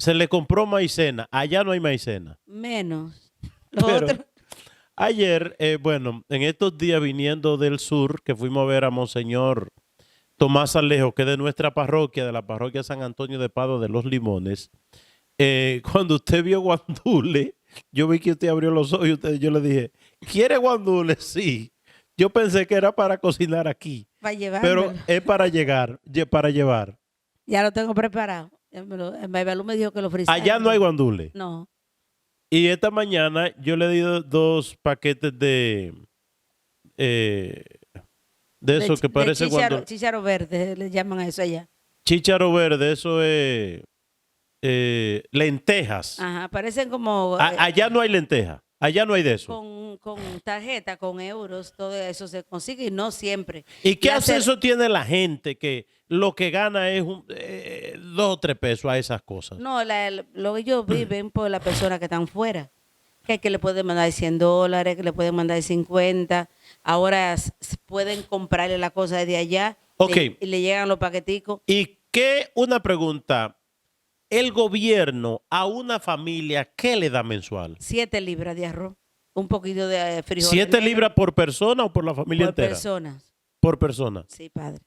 Se le compró maicena. Allá no hay maicena. Menos. Los Pero otros. ayer, bueno, en estos días viniendo del sur, que fuimos a ver a Monseñor Tomás Alejo, que es de nuestra parroquia, de la parroquia San Antonio de Padua de los Limones, cuando usted vio guandule, yo vi que usted abrió los ojos y yo le dije, ¿quiere guandule? Sí. Yo pensé que era para cocinar aquí, Para pero llevármelo. es para para llevar. Ya lo tengo preparado. El Maibalú me dijo que lo Allá frizaran no hay ya. guandule. No. Y esta mañana yo le di dos paquetes eh, de eso que De parece chícharo, guandule. chícharo verde, le llaman a eso allá. Chícharo verde, eso es lentejas. Ajá, parecen como Allá no hay lentejas. Allá no hay de eso. con tarjeta, con euros, todo eso se consigue y no siempre. ¿Y qué La cer- acceso tiene la gente que lo que gana es 2 o 3 pesos a esas cosas? No, lo que ellos viven por las personas que están fuera. Que le pueden mandar $100, que le pueden mandar 50. Ahora pueden comprarle la cosa desde allá Ok. y le llegan los paqueticos. ¿Y qué, una pregunta, el gobierno a una familia, qué le da mensual? 7 libras de arroz, un poquito de frijoles 7 negros libras por persona o por la familia por entera? personas. Por persona. Sí, padre,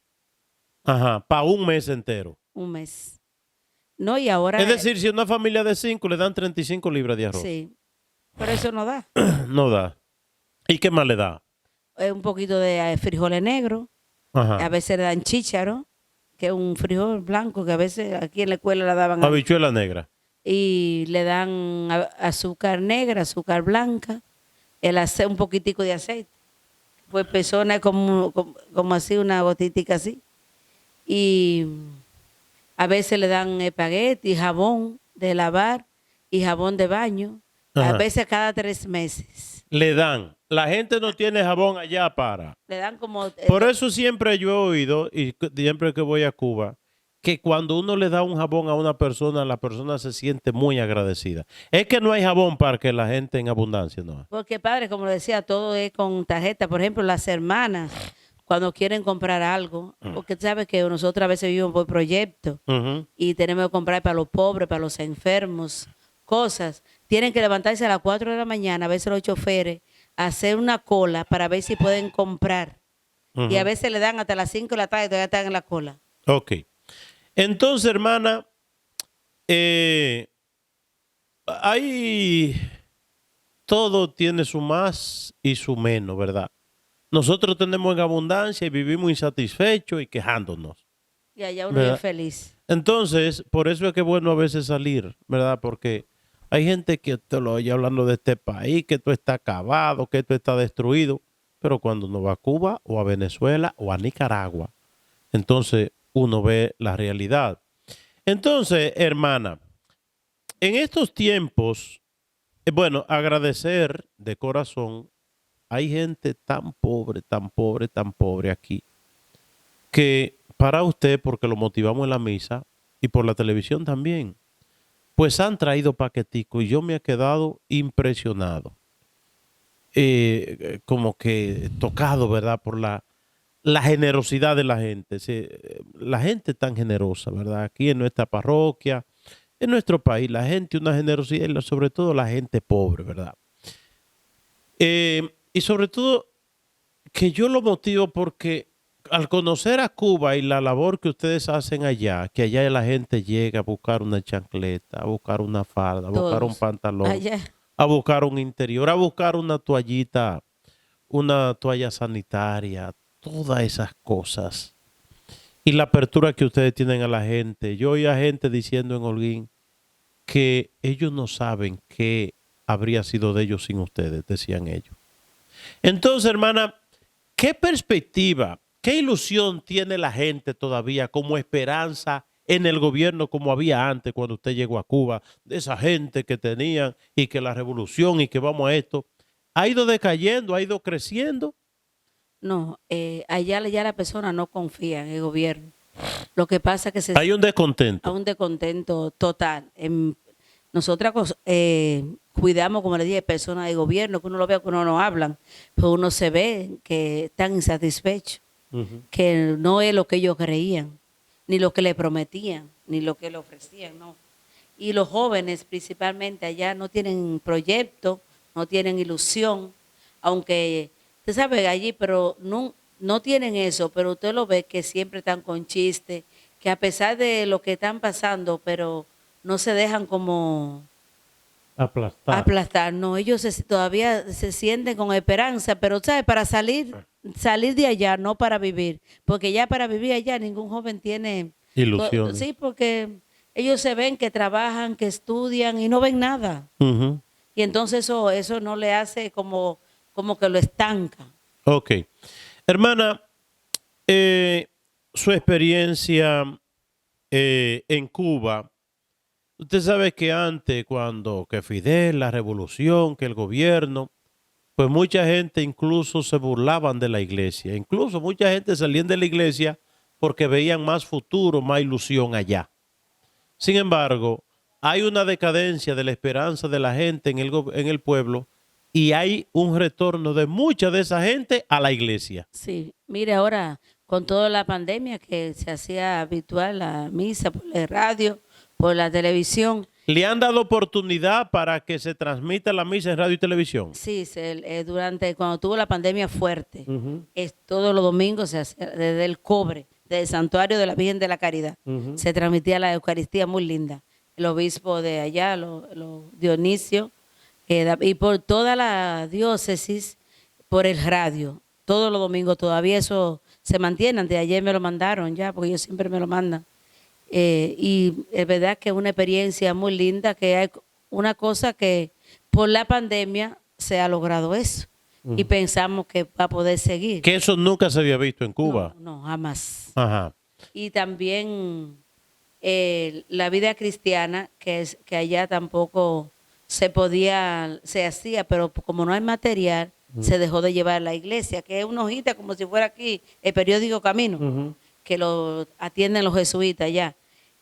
Ajá, para un mes entero. un mes. No, y ahora, Es decir, si una familia de 5 le dan 35 libras de arroz. sí, pero eso no da. No da. ¿Y qué más le da? Un poquito de frijoles negros, a Ajá. veces le dan chícharo, que es un frijol blanco que a veces aquí en la escuela la daban Habichuela negra. y le dan azúcar negra, azúcar blanca, un poquitico de aceite. Pues personas como así, una gotítica así. Y a veces le dan espagueti, jabón de lavar y jabón de baño. A Ajá. veces cada 3 meses. Le dan. La gente no tiene jabón allá para. Le dan como... Por eso siempre yo he oído, y siempre que voy a Cuba, que cuando uno le da un jabón a una persona, la persona se siente muy agradecida. Es que no hay jabón para que la gente en abundancia, ¿no? Porque padre, como decía, todo es con tarjeta. Por ejemplo, las hermanas, cuando quieren comprar algo, porque sabes que nosotros a veces vivimos por proyecto Ujú. y tenemos que comprar para los pobres, para los enfermos, cosas. Tienen que levantarse a las 4 de la mañana, a veces los choferes, hacer una cola para ver si pueden comprar. Ujú. Y a veces le dan hasta las 5 de la tarde y todavía están en la cola. Ok. Entonces, hermana, hay... Todo tiene su más y su menos, ¿verdad? Nosotros tenemos en abundancia y vivimos insatisfechos y quejándonos. Y allá uno ¿Verdad? es feliz. Entonces, por eso es que es bueno a veces salir, ¿verdad? Porque hay gente que te lo oye hablando de este país, que esto está acabado, que esto está destruido, pero cuando uno va a Cuba o a Venezuela o a Nicaragua, entonces uno ve la realidad. Entonces, hermana, en estos tiempos, bueno, agradecer de corazón, hay gente tan pobre, tan pobre, tan pobre aquí, que para usted, porque lo motivamos en la misa y por la televisión también, pues han traído paqueticos y yo me he quedado impresionado, como que tocado, ¿verdad? Por la generosidad de la gente. La gente tan generosa, ¿verdad? Aquí en nuestra parroquia, en nuestro país, la gente, una generosidad, y sobre todo la gente pobre, ¿verdad? Y sobre todo que yo lo motivo porque al conocer a Cuba y la labor que ustedes hacen allá, que allá la gente llega a buscar una chancleta, a buscar una falda, a buscar un Todos. pantalón, Allá. a buscar un interior, a buscar una toallita, una toalla sanitaria, todas esas cosas. y la apertura que ustedes tienen a la gente. Yo oía gente diciendo en Holguín que ellos no saben qué habría sido de ellos sin ustedes, decían ellos. Entonces, hermana, ¿qué perspectiva, qué ilusión tiene la gente todavía como esperanza en el gobierno como había antes cuando usted llegó a Cuba? De esa gente que tenían y que la revolución y que vamos a esto. ¿Ha ido decayendo, ha ido creciendo? No, allá ya la persona no confía en el gobierno. Lo que pasa es que Hay un a descontento. un descontento total. Nosotras cuidamos, como le dije, personas de gobierno, que uno lo ve, que uno no hablan, pero uno se ve que están insatisfechos, que no es lo que ellos creían, ni lo que le prometían, ni lo que le ofrecían, no. Y los jóvenes principalmente allá no tienen proyecto, no tienen ilusión, aunque usted sabe allí, pero no tienen eso, pero usted lo ve que siempre están con chistes, que a pesar de lo que están pasando, pero no se dejan como aplastar, no, ellos todavía se sienten con esperanza, pero ¿sabe? Para salir de allá, no para vivir, porque ya para vivir allá ningún joven tiene Ilusiones. sí, porque ellos se ven que trabajan, que estudian y no ven nada. Ujú. Y entonces eso no le hace como que lo estanca. Ok. Hermana, su experiencia en Cuba, usted sabe que antes, que Fidel, la revolución, que el gobierno, pues mucha gente incluso se burlaban de la iglesia. Incluso mucha gente salían de la iglesia porque veían más futuro, más ilusión allá. Sin embargo, hay una decadencia de la esperanza de la gente en el pueblo y hay un retorno de mucha de esa gente a la iglesia. Sí, mire ahora con toda la pandemia que se hacía habitual la misa por la radio, por la televisión. ¿Le han dado oportunidad para que se transmita la misa en radio y televisión? Sí, cuando tuvo la pandemia fuerte, todos los domingos se hacía desde el cobre, desde el santuario de la Virgen de la Caridad, se transmitía la Eucaristía muy linda. El obispo de allá, Dionisio, y por toda la diócesis, por el radio, todos los domingos todavía eso se mantiene. De ayer me lo mandaron ya, porque ellos siempre me lo mandan. Y es verdad que es una experiencia muy linda, que hay una cosa que por la pandemia se ha logrado eso. Y pensamos que va a poder seguir. Que eso nunca se había visto en Cuba. No, jamás. Ajá. Y también la vida cristiana, que allá tampoco se hacía, pero como no hay material, se dejó de llevar a la iglesia, que es una hojita como si fuera aquí el periódico Camino, que lo atienden los jesuitas allá.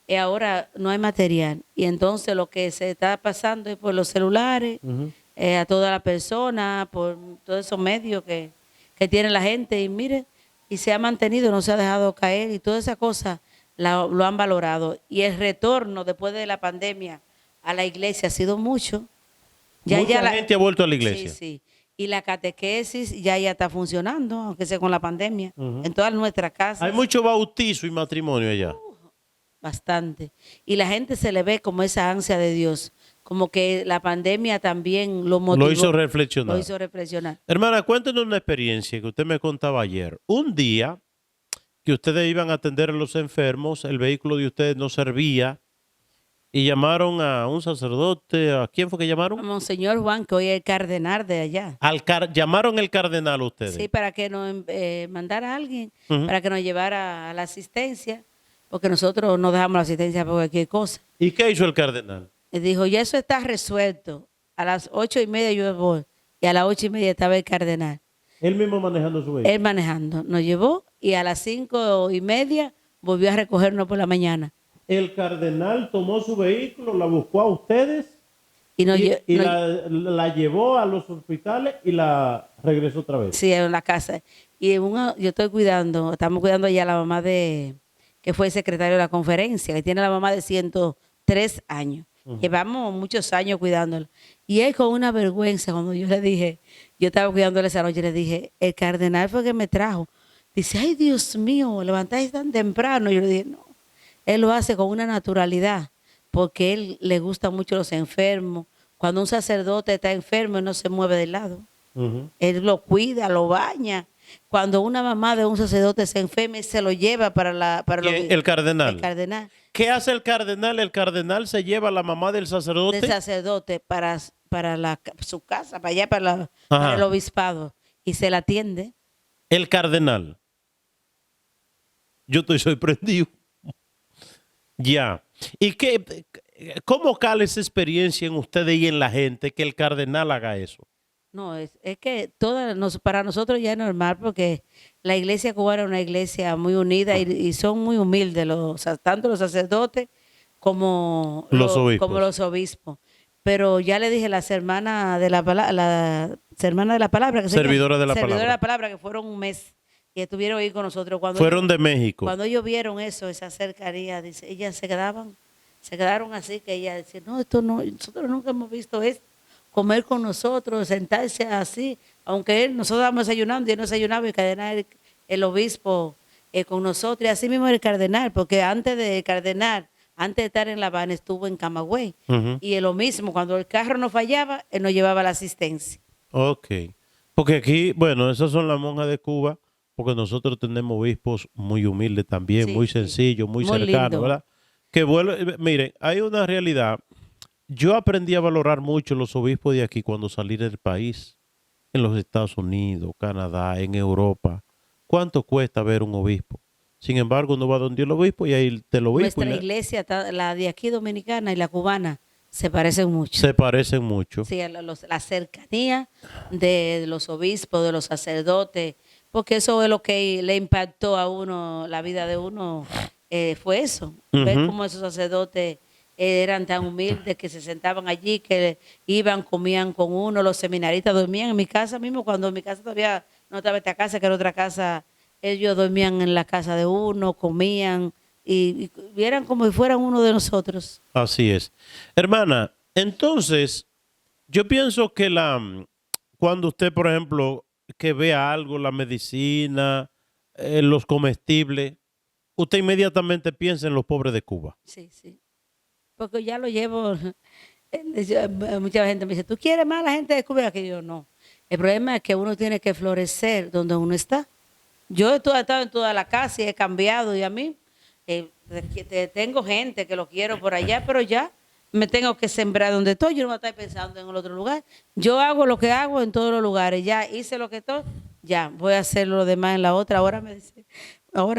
Y ahora no hay material. Y entonces lo que se está pasando es por los celulares, a toda la persona, por todos esos medios que tiene la gente. Y mire, y se ha mantenido, no se ha dejado caer, y todas esas cosas lo han valorado. Y el retorno después de la pandemia a la iglesia ha sido mucho. Mucha gente ha vuelto a la iglesia. Sí, sí. Y la catequesis ya está funcionando, aunque sea con la pandemia, en todas nuestras casas. Hay mucho bautizo y matrimonio allá. Bastante. Y la gente se le ve como esa ansia de Dios, como que la pandemia también lo motivó. Lo hizo reflexionar. Lo hizo reflexionar. Hermana, cuéntenos una experiencia que usted me contaba ayer. Un día que ustedes iban a atender a los enfermos, el vehículo de ustedes no servía y llamaron a un sacerdote. ¿A quién fue que llamaron? A Monseñor Juan, que hoy es el cardenal de allá. Llamaron el cardenal a ustedes. Sí, para que nos mandara a alguien, para que nos llevara a la asistencia, porque nosotros no dejamos la asistencia por cualquier cosa. ¿Y qué hizo el cardenal? Y dijo, ya eso está resuelto. A las 8:30 yo voy. Y a las 8:30 estaba el cardenal. Él mismo manejando su vehículo. Él manejando. Nos llevó y a las 5:30 volvió a recogernos por la mañana. El cardenal tomó su vehículo, la buscó a ustedes y la llevó a los hospitales y la regresó otra vez. Sí, en la casa. Y yo estamos cuidando allá a la mamá que fue secretario de la conferencia, que tiene la mamá de 103 años. Llevamos muchos años cuidándola. Y él con una vergüenza, cuando yo le dije, yo estaba cuidándola esa noche, le dije, el cardenal fue que me trajo. Dice, ay Dios mío, levantáis tan temprano. Yo le dije, no, él lo hace con una naturalidad, porque él le gusta mucho los enfermos. Cuando un sacerdote está enfermo, él no se mueve de lado. Él lo cuida, lo baña. Cuando una mamá de un sacerdote se enferma, se lo lleva para El cardenal. el cardenal ¿Qué hace el cardenal? El cardenal se lleva a la mamá del sacerdote. del sacerdote para su casa, para allá, para el Ajá. obispado, y se la atiende. El cardenal. Yo estoy sorprendido. Ya. ¿Y cómo cala esa experiencia en ustedes y en la gente que el cardenal haga eso? No, es que para nosotros ya es normal porque la iglesia cubana es una iglesia muy unida y son muy humildes, tanto los sacerdotes Los obispos. como los obispos. Pero ya le dije a las hermanas de las hermanas de la palabra, que Servidora de la servidoras de palabra. la palabra, que fueron un mes y estuvieron ahí con nosotros. Fueron de México. Cuando ellos vieron eso, esa cercanía, dice, ellas se quedaron así, que ella decía, no, esto no, nosotros nunca hemos visto esto, comer con nosotros, sentarse así, aunque nosotros estábamos desayunando y él no desayunaba, y el cardenal, el obispo con nosotros, y así mismo el cardenal, porque antes de estar en La Habana, estuvo en Camagüey, Ujú. y es lo mismo, cuando el carro no fallaba, él nos llevaba la asistencia. Ok. Porque aquí, bueno, esas son las monjas de Cuba, porque nosotros tenemos obispos muy humildes también, Sí, muy sí, sencillos, muy muy cercanos, lindo. ¿verdad? Miren, hay una realidad. Yo aprendí a valorar mucho los obispos de aquí cuando salí del país, en los Estados Unidos, Canadá, en Europa. ¿Cuánto cuesta ver un obispo? Sin embargo, uno va donde el obispo y ahí el obispo Nuestra iglesia, la de aquí dominicana y la cubana, se parecen mucho. se parecen mucho. Sí, la cercanía de los obispos, de los sacerdotes, porque eso es lo que le impactó a uno, la vida de uno, fue eso. Ver Ujú. cómo esos sacerdotes eran tan humildes, que se sentaban allí, que iban, comían con uno, los seminaristas dormían en mi casa mismo, cuando en mi casa todavía no estaba esta casa, que era otra casa, ellos dormían en la casa de uno, comían y eran como si fueran uno de nosotros. Así es. Hermana, entonces, yo pienso que cuando usted, por ejemplo, que vea algo, la medicina, los comestibles, usted inmediatamente piensa en los pobres de Cuba. Sí, sí. Porque ya lo llevo. Mucha gente me dice, ¿tú quieres más a la gente de Cuba que yo? No. El problema es que uno tiene que florecer donde uno está. Yo he estado en toda la casa y he cambiado y a mí tengo gente que lo quiero por allá, pero ya me tengo que sembrar donde estoy. Yo no voy a estar pensando en el otro lugar. Yo hago lo que hago en todos los lugares. Ya hice lo que estoy, ya voy a hacer lo demás en la otra. Ahora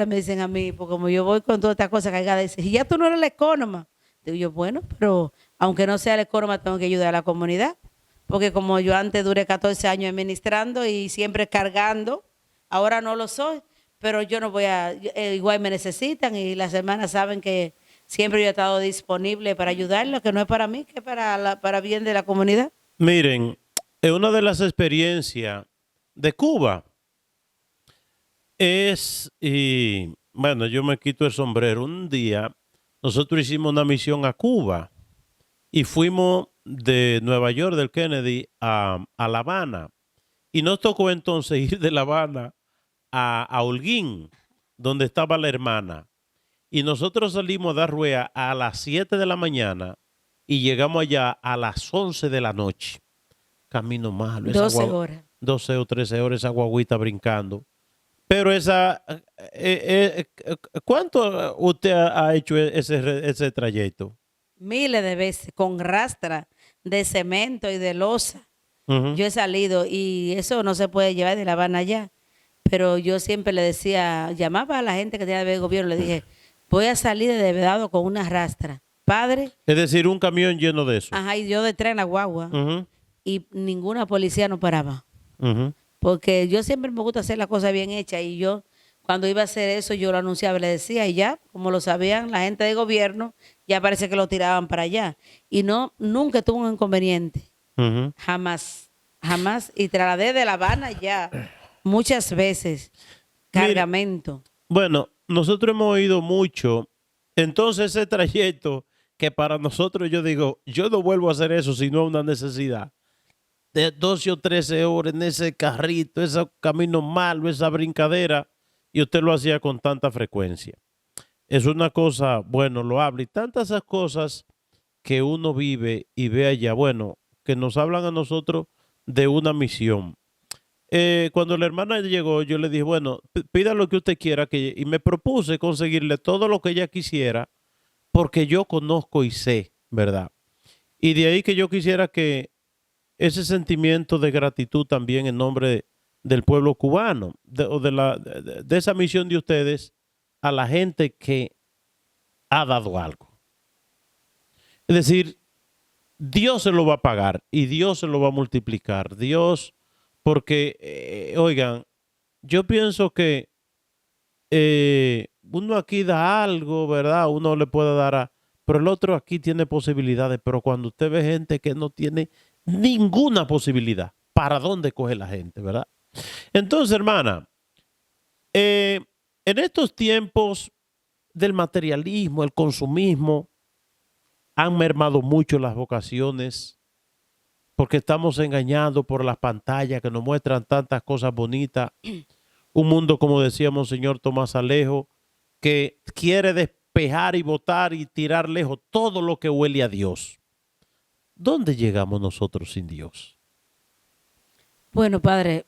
me dicen a mí, porque como yo voy con toda esta cosa cargada, dicen, y ya tú no eres la ecónoma. Digo yo, bueno, pero aunque no sea la ecónoma, tengo que ayudar a la comunidad. Porque como yo antes duré 14 años administrando y siempre cargando, ahora no lo soy, pero yo no voy igual me necesitan y las hermanas saben que siempre yo he estado disponible para ayudarlos, que no es para mí, que es para bien de la comunidad. Miren, una de las experiencias de Cuba y bueno, yo me quito el sombrero. Un día nosotros hicimos una misión a Cuba y fuimos de Nueva York, del Kennedy, a La Habana. Y nos tocó entonces ir de La Habana a Holguín, donde estaba la hermana. Y nosotros salimos a dar rueda a las 7 de la mañana y llegamos allá a las 11 de la noche. Camino malo. 12 horas. 12 o 13 horas esa guaguita brincando. Pero ¿cuánto usted ha hecho ese trayecto? Miles de veces, con rastra de cemento y de losa. Ujú. Yo he salido y eso no se puede llevar de La Habana allá. Pero yo siempre le decía, llamaba a la gente que tenía el gobierno, le dije, voy a salir de Vedado con una rastra. Padre, Es decir, un camión lleno de eso. ajá, y yo detrás en la guagua. Ujú, Y ninguna policía no paraba. ujú. Porque yo siempre me gusta hacer la cosa bien hecha y yo cuando iba a hacer eso yo lo anunciaba, le decía y ya, como lo sabían la gente de gobierno, ya parece que lo tiraban para allá. Y no, nunca tuvo un inconveniente, Ujú. jamás, jamás. Y trasladé de La Habana ya muchas veces Mire, cargamento. bueno, nosotros hemos oído mucho. Entonces ese trayecto que para nosotros yo digo, yo no vuelvo a hacer eso si no es una necesidad. De 12 o 13 horas en ese carrito, ese camino malo, esa brincadera, y usted lo hacía con tanta frecuencia. Es una cosa, bueno, loable. Y tantas esas cosas que uno vive y ve allá, bueno, que nos hablan a nosotros de una misión. Cuando la hermana llegó, yo le dije, bueno, pida lo que usted quiera, y me propuse conseguirle todo lo que ella quisiera, porque yo conozco y sé, ¿verdad? Y de ahí que yo quisiera que ese sentimiento de gratitud también en nombre del pueblo cubano, o de esa misión de ustedes a la gente que ha dado algo. Es decir, Dios se lo va a pagar y Dios se lo va a multiplicar. Dios, porque, oigan, yo pienso que uno aquí da algo, ¿verdad? Uno le puede dar pero el otro aquí tiene posibilidades, pero cuando usted ve gente que no tiene ninguna posibilidad, ¿para dónde coge la gente, verdad? Entonces, hermana, eh, en estos tiempos del materialismo, el consumismo, han mermado mucho las vocaciones porque estamos engañados por las pantallas que nos muestran tantas cosas bonitas. Un mundo, como decíamos, señor Tomás Alejo, que quiere despejar y botar y tirar lejos todo lo que huele a Dios. ¿Dónde llegamos nosotros sin Dios? Bueno, padre,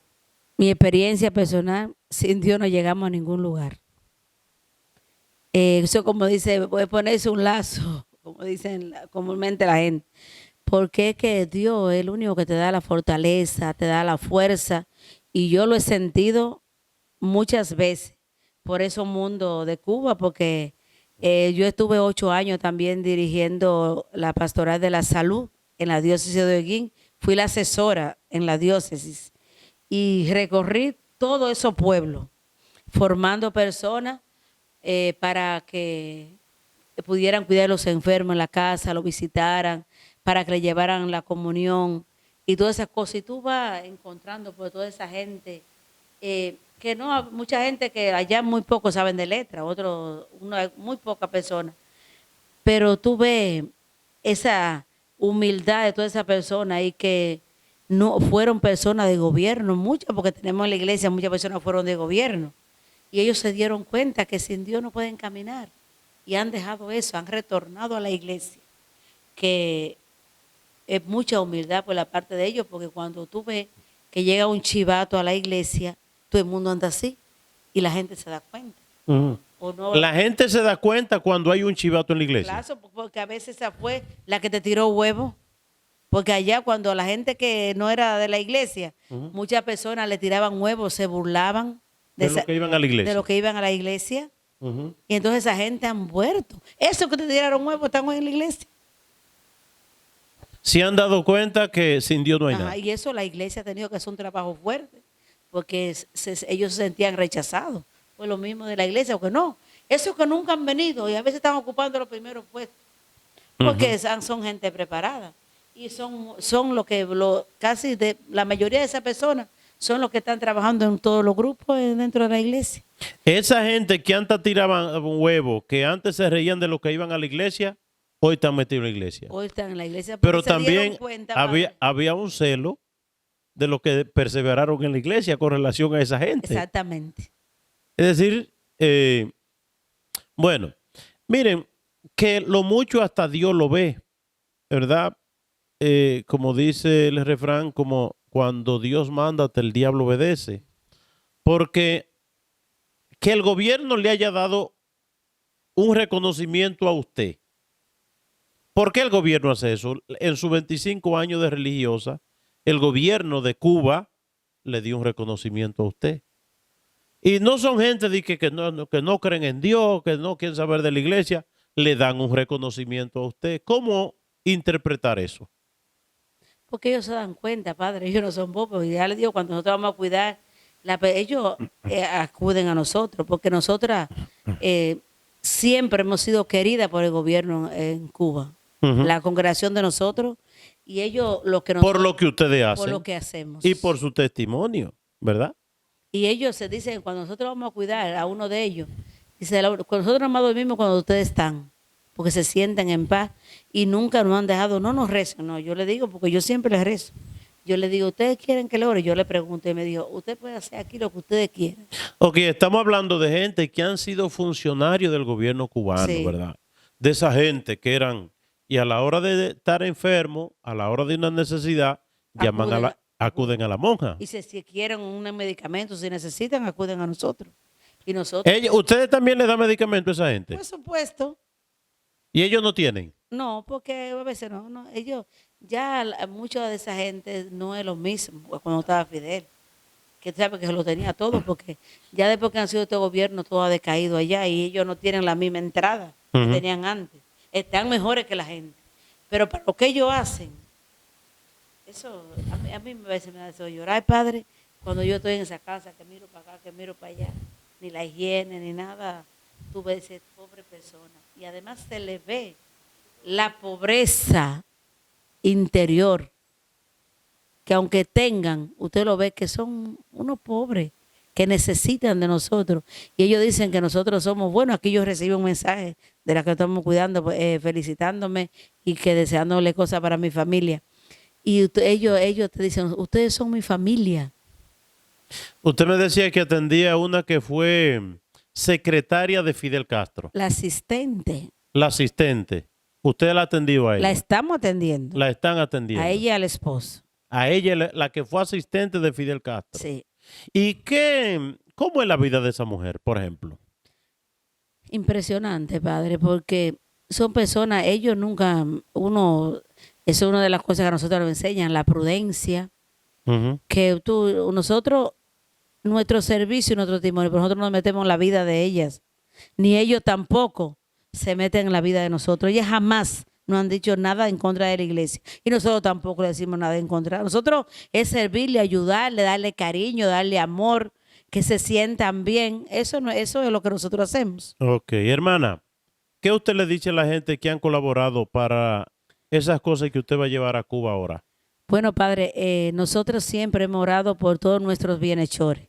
mi experiencia personal, sin Dios no llegamos a ningún lugar. Eso como dice, puede ponerse un lazo, como dicen comúnmente la gente, porque es que Dios es el único que te da la fortaleza, te da la fuerza, y yo lo he sentido muchas veces por esos mundos de Cuba, porque yo estuve 8 años también dirigiendo la pastoral de la salud en la diócesis de Holguín, fui la asesora en la diócesis y recorrí todos esos pueblos formando personas para que pudieran cuidar a los enfermos en la casa, los visitaran, para que le llevaran la comunión y todas esas cosas. Y tú vas encontrando por toda esa gente, que no, mucha gente que allá muy pocos saben de letra, otros, muy pocas personas, pero tú ves esa humildad de toda esa persona y que no fueron personas de gobierno, muchas, porque tenemos en la iglesia muchas personas fueron de gobierno. Y ellos se dieron cuenta que sin Dios no pueden caminar. Y han dejado eso, han retornado a la iglesia. Que es mucha humildad por la parte de ellos, porque cuando tú ves que llega un chivato a la iglesia, todo el mundo anda así y la gente se da cuenta. ¿O no? La gente se da cuenta cuando hay un chivato en la iglesia. Claro, porque a veces esa fue la que te tiró huevo. Porque allá cuando la gente que no era de la iglesia, muchas personas le tiraban huevos, se burlaban de los que iban a la iglesia. De los que iban a la iglesia. Y entonces esa gente han muerto. Esos que te tiraron huevos están hoy en la iglesia. Se han dado cuenta que sin Dios no hay nada. Y eso la iglesia ha tenido que hacer un trabajo fuerte, porque ellos se sentían rechazados. Fue lo mismo de la iglesia, porque no. Esos que nunca han venido y a veces están ocupando los primeros puestos, porque son gente preparada. Y son casi de la mayoría de esas personas son los que están trabajando en todos los grupos dentro de la iglesia. Esa gente que antes tiraban huevos, que antes se reían de los que iban a la iglesia, hoy están metidos en la iglesia. Hoy están en la iglesia. Pero también había un celo de los que perseveraron en la iglesia con relación a esa gente. Exactamente. Es decir, bueno, miren, que lo mucho hasta Dios lo ve, ¿verdad? Como dice el refrán, como cuando Dios manda, hasta el diablo obedece. Porque que el gobierno le haya dado un reconocimiento a usted. ¿Por qué el gobierno hace eso? En sus 25 años de religiosa, el gobierno de Cuba le dio un reconocimiento a usted. Y no son gente de que no creen en Dios, que no quieren saber de la iglesia, le dan un reconocimiento a usted. ¿Cómo interpretar eso? Porque ellos se dan cuenta, padre, ellos no son bobos. Y ya les digo, cuando nosotros vamos a cuidar, ellos acuden a nosotros, porque nosotras siempre hemos sido queridas por el gobierno en Cuba. La congregación de nosotros y ellos por lo que ustedes hacen, por lo que hacemos y por su testimonio, ¿verdad? Y ellos se dicen, cuando nosotros vamos a cuidar a uno de ellos, dice, nosotros nomás dormimos cuando ustedes están, porque se sienten en paz y nunca nos han dejado, no nos rezan, no, yo le digo, porque yo siempre les rezo. Yo le digo, ¿ustedes quieren que le ore? Yo le pregunto y me dijo, usted puede hacer aquí lo que ustedes quieran. Ok, estamos hablando de gente que han sido funcionarios del gobierno cubano, sí, ¿verdad? De esa gente que eran, y a la hora de estar enfermo, a la hora de una necesidad, acuden a la monja. Y si quieren un medicamento, si necesitan, acuden a nosotros. Y nosotros, ¿Ustedes también le dan medicamento a esa gente? por supuesto, ¿Y ellos no tienen? no, porque a veces no, ellos, ya mucha de esa gente no es lo mismo pues, cuando estaba Fidel, que tú sabes que se lo tenía todo, porque ya después que han sido este gobierno, todo ha decaído allá y ellos no tienen la misma entrada que Ujú. tenían antes. Están mejores que la gente. Pero para lo que ellos hacen, eso a mí a veces me hace llorar, padre, cuando yo estoy en esa casa, que miro para acá, que miro para allá, ni la higiene, ni nada, tú ves esa pobre persona. Y además se le ve la pobreza interior, que aunque tengan, usted lo ve que son unos pobres, que necesitan de nosotros. Y ellos dicen que nosotros somos buenos. Aquí yo recibo un mensaje de la que estamos cuidando, felicitándome y que deseándole cosas para mi familia. Y ellos te dicen, ustedes son mi familia. Usted me decía que atendía a una que fue secretaria de Fidel Castro, La asistente, la asistente. Usted la atendió a la ella. estamos atendiendo. La están atendiendo. A ella y al esposo. A ella, la que fue asistente de Fidel Castro. Sí. ¿Y cómo es la vida de esa mujer, por ejemplo? Impresionante, padre, porque son personas, ellos nunca, eso es una de las cosas que a nosotros nos enseñan, la prudencia, Ujú. que nosotros, nuestro servicio y nuestro testimonio, pero nosotros no nos metemos en la vida de ellas, ni ellos tampoco se meten en la vida de nosotros. Ellas jamás nos han dicho nada en contra de la iglesia y nosotros tampoco le decimos nada en contra. Nosotros es servirle, ayudarle, darle cariño, darle amor, que se sientan bien. Eso es lo que nosotros hacemos. Ok, hermana, ¿qué usted le dice a la gente que han colaborado para esas cosas que usted va a llevar a Cuba ahora? Bueno, padre, nosotros siempre hemos orado por todos nuestros bienhechores.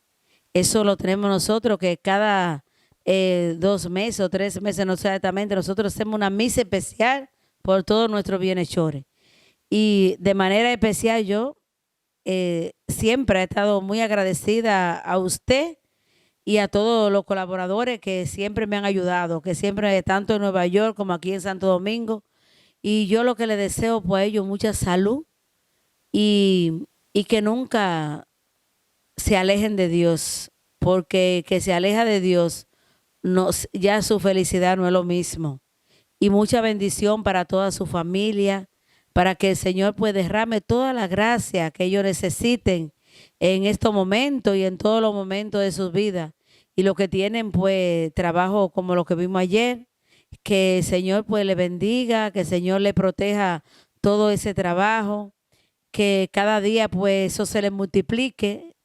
Eso lo tenemos nosotros, que cada 2 meses o 3 meses, no sé exactamente, nosotros hacemos una misa especial por todos nuestros bienhechores. Y de manera especial yo siempre he estado muy agradecida a usted y a todos los colaboradores que siempre me han ayudado, que siempre, tanto en Nueva York como aquí en Santo Domingo. Y yo lo que le deseo por ellos, mucha salud y que nunca se alejen de Dios, porque que se aleja de Dios, ya su felicidad no es lo mismo. Y mucha bendición para toda su familia, para que el Señor pues derrame toda la gracia que ellos necesiten en estos momentos y en todos los momentos de sus vidas. Y los que tienen pues trabajo como lo que vimos ayer, que el Señor pues le bendiga, que el Señor le proteja todo ese trabajo, que cada día pues eso se le multiplique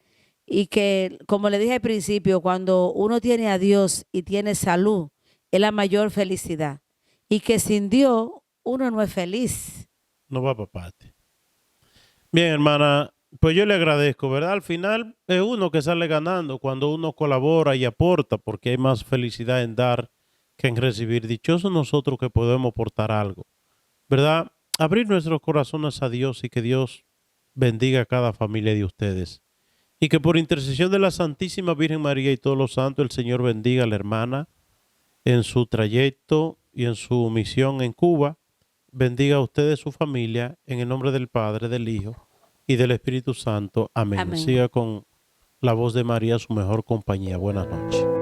y que, como le dije al principio, cuando uno tiene a Dios y tiene salud, es la mayor felicidad. Y que sin Dios uno no es feliz. No va para parte. Bien, hermana, pues yo le agradezco, ¿verdad? Al final es uno que sale ganando cuando uno colabora y aporta, porque hay más felicidad en dar que en recibir. Dichosos nosotros que podemos aportar algo, ¿verdad? Abrir nuestros corazones a Dios y que Dios bendiga a cada familia de ustedes. Y que por intercesión de la Santísima Virgen María y todos los santos, el Señor bendiga a la hermana en su trayecto y en su misión en Cuba. Bendiga a ustedes, su familia, en el nombre del Padre, del Hijo y del Espíritu Santo. Amén. Amén. Siga con la voz de María, su mejor compañía. Buenas noches.